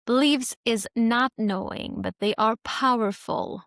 Beliefs is not knowing, but they are powerful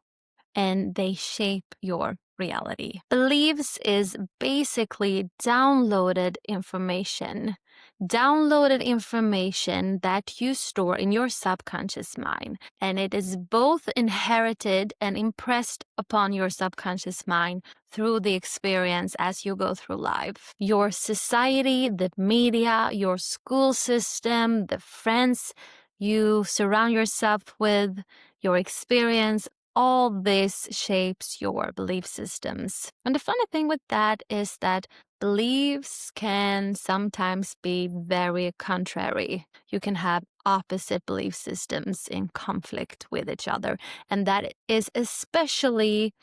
and they shape your reality. Beliefs is basically downloaded information that you store in your subconscious mind. And it is both inherited and impressed upon your subconscious mind through the experience as you go through life. Your society, the media, your school system, the friends you surround yourself with, your experience, all this shapes your belief systems. And the funny thing with that is that beliefs can sometimes be very contrary. You can have opposite belief systems in conflict with each other. And that is especially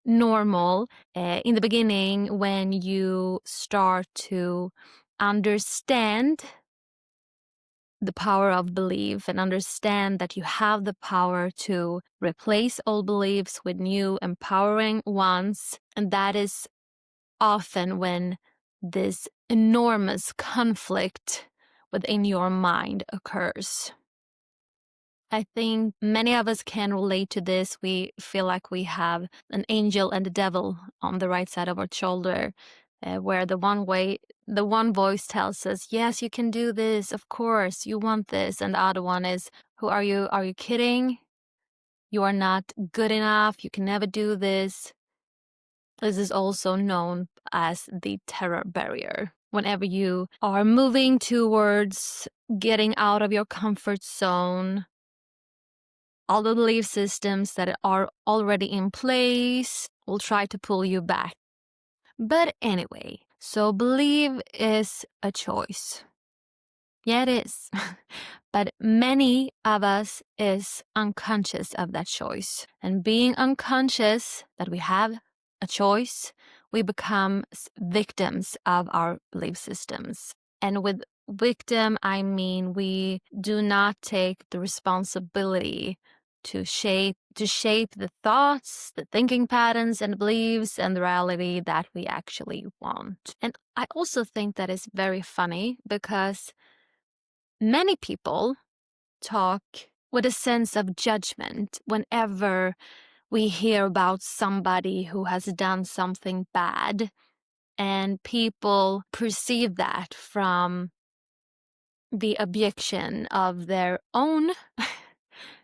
normal in the beginning when you start to understand the power of belief and understand that you have the power to replace old beliefs with new empowering ones. And that is often when this enormous conflict within your mind occurs. I think many of us can relate to this. We feel like we have an angel and a devil on the right side of our shoulder, where the one voice tells us, yes, you can do this, of course, you want this. And the other one is, who are you? Are you kidding? You are not good enough. You can never do this. This is also known as the terror barrier. Whenever you are moving towards getting out of your comfort zone, all the belief systems that are already in place will try to pull you back. But anyway, so believe is a choice. Yeah, it is. But many of us is unconscious of that choice. And being unconscious that we have a choice, we become victims of our belief systems. And with victim, I mean we do not take the responsibility to shape the thoughts, the thinking patterns and beliefs and the reality that we actually want. And I also think that is very funny because many people talk with a sense of judgment whenever we hear about somebody who has done something bad, and people perceive that from the objection of their own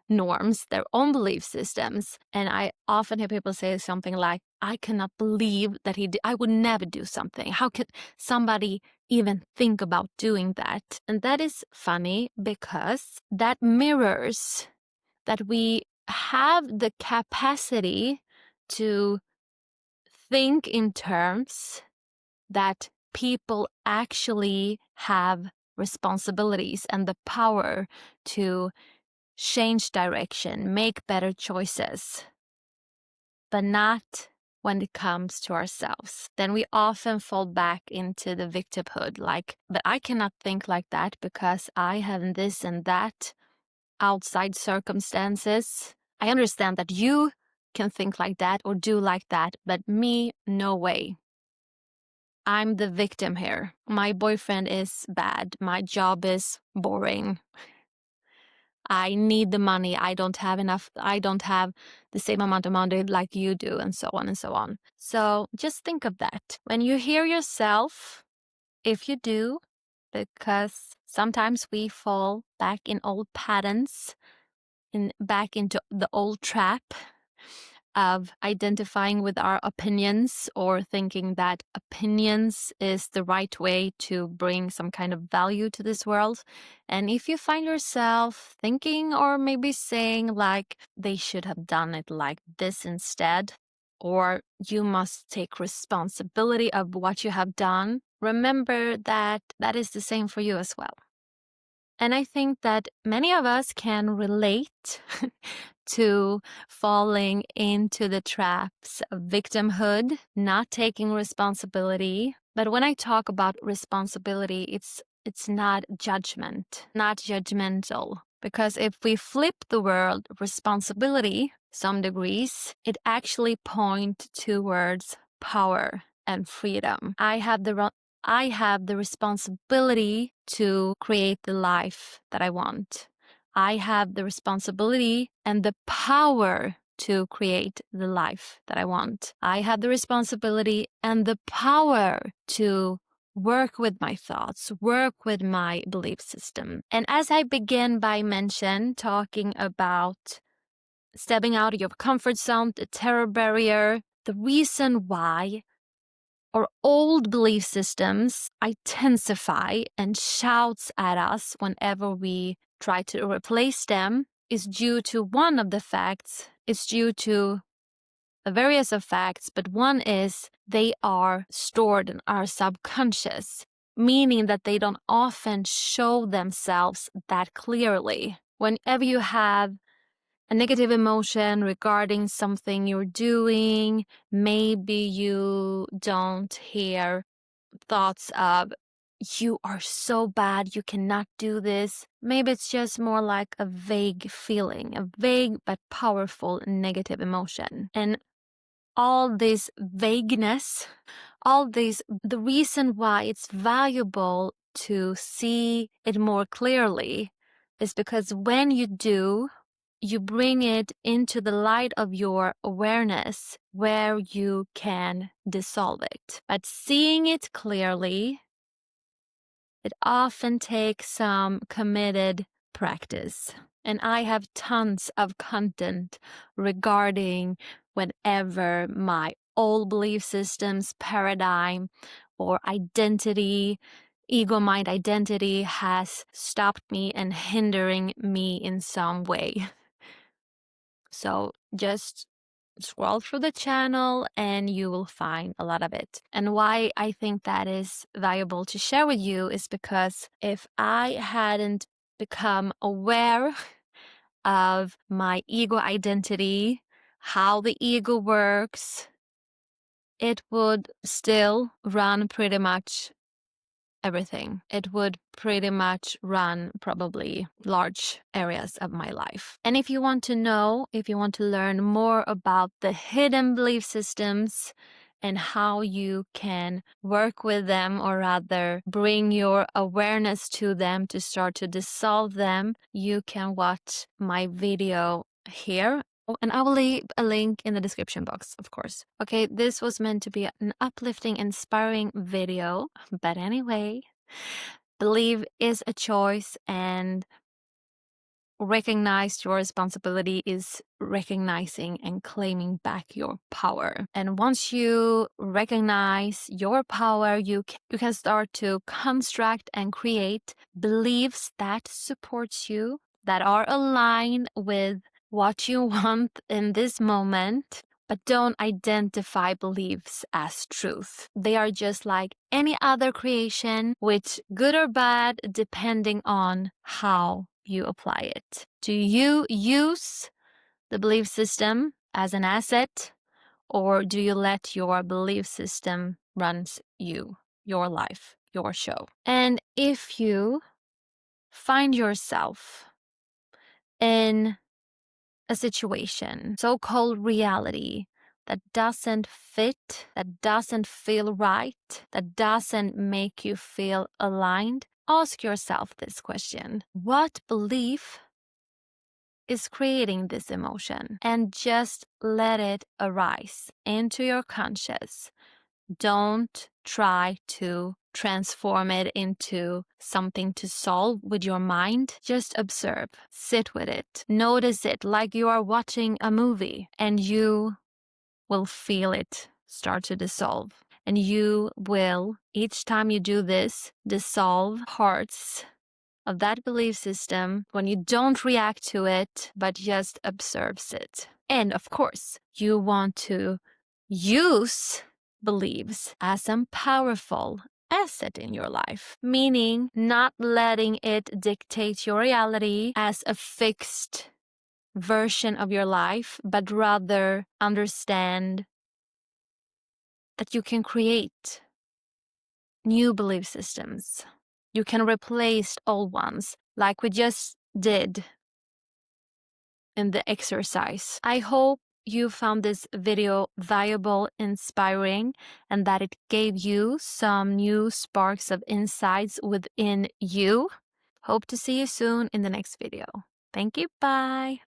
norms, their own belief systems. And I often hear people say something like, I cannot believe that I would never do something. How could somebody even think about doing that? And that is funny because that mirrors that we have the capacity to think in terms that people actually have responsibilities and the power to change direction, make better choices, but not when it comes to ourselves. Then we often fall back into the victimhood, like, but I cannot think like that because I have this and that outside circumstances. I understand that you can think like that or do like that, but me, no way. I'm the victim here. My boyfriend is bad. My job is boring. I need the money. I don't have enough. I don't have the same amount of money like you do, and so on and so on. So just think of that. When you hear yourself, if you do, because sometimes we fall back in old patterns, back into the old trap of identifying with our opinions or thinking that opinions is the right way to bring some kind of value to this world. And if you find yourself thinking or maybe saying like they should have done it like this instead, or you must take responsibility of what you have done, remember that that is the same for you as well. And I think that many of us can relate to falling into the traps of victimhood, not taking responsibility. But when I talk about responsibility, it's not judgment, not judgmental. Because if we flip the word responsibility some degrees, it actually points towards power and freedom. I have the responsibility to create the life that I want. I have the responsibility and the power to create the life that I want. I have the responsibility and the power to work with my thoughts, work with my belief system. And as I begin by talking about stepping out of your comfort zone, the terror barrier, the reason why our old belief systems intensify and shouts at us whenever we try to replace them is due to one of the facts. It's due to various of facts, but one is they are stored in our subconscious, meaning that they don't often show themselves that clearly. Whenever you have a negative emotion regarding something you're doing, maybe you don't hear thoughts of, you are so bad, you cannot do this. Maybe it's just more like a vague feeling, a vague but powerful negative emotion. And all this vagueness, the reason why it's valuable to see it more clearly is because when you do, you bring it into the light of your awareness where you can dissolve it. But seeing it clearly, it often takes some committed practice. And I have tons of content regarding whenever my old belief systems, paradigm, or identity, ego mind identity has stopped me and hindering me in some way. So just scroll through the channel and you will find a lot of it. And why I think that is valuable to share with you is because if I hadn't become aware of my ego identity, how the ego works, it would still run pretty much everything. It would pretty much run probably large areas of my life. And if you want to learn more about the hidden belief systems and how you can work with them, or rather bring your awareness to them to start to dissolve them, you can watch my video here. And I will leave a link in the description box, of course. Okay, this was meant to be an uplifting, inspiring video. But anyway, believe is a choice, and recognize your responsibility is recognizing and claiming back your power. And once you recognize your power, you can start to construct and create beliefs that support you, that are aligned with what you want in this moment. But don't identify beliefs as truth. They are just like any other creation, which good or bad, depending on how you apply it. Do you use the belief system as an asset, or do you let your belief system run you, your life, your show? And if you find yourself in a situation, so-called reality, that doesn't fit, that doesn't feel right, that doesn't make you feel aligned, ask yourself this question: what belief is creating this emotion? And just let it arise into your conscious. Don't try to transform it into something to solve with your mind. Just observe, sit with it, notice it like you are watching a movie, and you will feel it start to dissolve. And you will, each time you do this, dissolve parts of that belief system when you don't react to it, but just observes it. And of course, you want to use beliefs as a powerful asset in your life, meaning not letting it dictate your reality as a fixed version of your life, but rather understand that you can create new belief systems. You can replace old ones, like we just did in the exercise. I hope you found this video valuable, inspiring, and that it gave you some new sparks of insights within you. Hope to see you soon in the next video. Thank you. Bye.